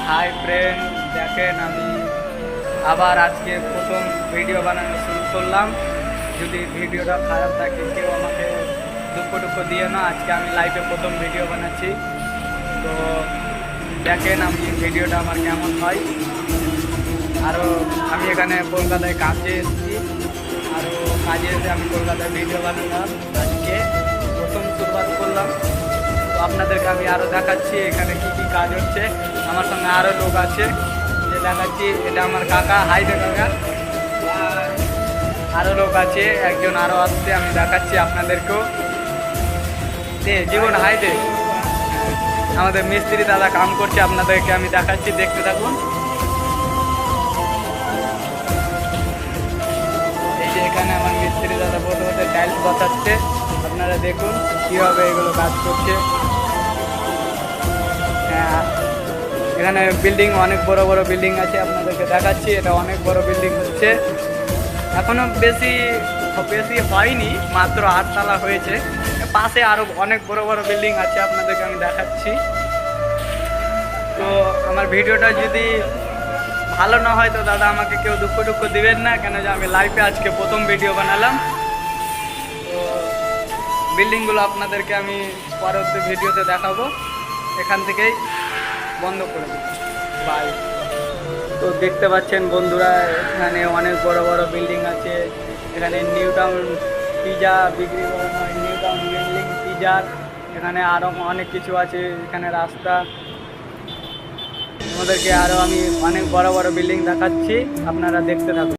Hi friend, দেখেন আমি আবার আজকে প্রথম ভিডিও বানানো শুরু করলাম। যদি ভিডিওটা খারাপ থাকে কেউ আমাকে দুঃখ দিয়ে না। আজকে আমি লাইভে প্রথম ভিডিও বানাচ্ছি, তো দেখেন আমি ভিডিওটা আমার কেমন হয়। আরও আমি এখানে কলকাতায় কাজে এসেছি, আরও কাজে এসে আমি কলকাতায় ভিডিও বানালাম। আজকে প্রথম শুরুয়াত করলাম, তো আপনাদেরকে আমি আরও দেখাচ্ছি এখানে কি কি কাজ হচ্ছে। আমার সঙ্গে আরও লোক আছে, যে দেখাচ্ছি। এটা আমার কাকা, হাই দে কাকা। আরও লোক আছে, একজন আরও আসছে, আমি দেখাচ্ছি আপনাদেরকেও। দে জীবন, হাই দে। আমাদের মিস্ত্রি দাদা কাম করছে, আপনাদেরকে আমি দেখাচ্ছি, দেখতে থাকুন। এই যে এখানে আমার মিস্ত্রি দাদা বসে টাইলস বসাচ্ছে, আপনারা দেখুন কীভাবে এগুলো কাজ করছে। হ্যাঁ, এখানে বিল্ডিং, অনেক বড় বড় বিল্ডিং আছে, আপনাদেরকে দেখাচ্ছি। এটা অনেক বড় বিল্ডিং হচ্ছে, এখনো বেশি হয়নি, মাত্র 8 তলা হয়েছে। পাশে আরও অনেক বড় বড় বিল্ডিং আছে, আপনাদেরকে আমি দেখাচ্ছি। তো আমার ভিডিওটা যদি ভালো না হয় তো দাদা আমাকে কেউ দুঃখ দিবেন না, কেন যে আমি লাইভে আজকে প্রথম ভিডিও বানালাম। তো বিল্ডিংগুলো আপনাদেরকে আমি পরবর্তী ভিডিওতে দেখাবো। এখান থেকেই বন্ধ করে দেবো, বাই। তো দেখতে পাচ্ছেন বন্ধুরা, এখানে অনেক বড় বড় বিল্ডিং আছে। এখানে নিউ টাউন পিজা বিক্রি করা হয়, নিউ টাউন বিল্ডিং পিজার। এখানে আরও অনেক কিছু আছে, এখানে রাস্তা। আমাদেরকে আরও আমি অনেক বড় বড় বিল্ডিং দেখাচ্ছি, আপনারা দেখতে থাকুন।